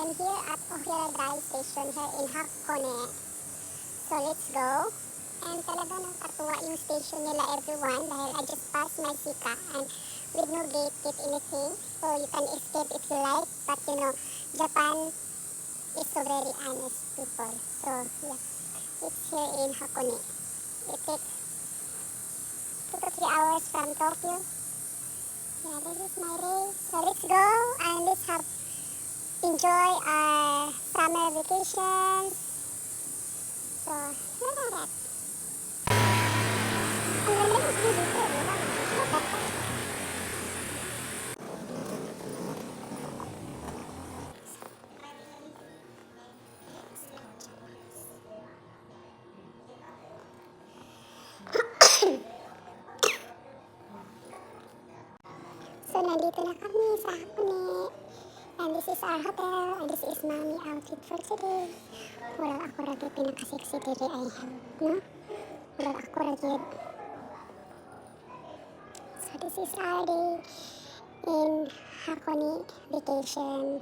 I'm here at Ohiradai Station here in Hakone. So let's go. And talaga nakakatuwa yung station nila everyone dahil I just passed my Sika and with no gate anything. So you can escape if you like. But you know, Japan is so very honest people. So yeah, it's here in Hakone. It takes 2 to 3 hours from Tokyo. Yeah, this is my race. So let's go and let's have enjoy our summer vacations. So, look at that. Ang ganda ng view dito, di ba? Look at that. So, nandito na kami sa Hakone. And this is our hotel. And this is mommy outfit for today. Murag ako ragi pinaka-sexy diri I have, no? Murag ako ragi. So, this is our day in Hakone vacation.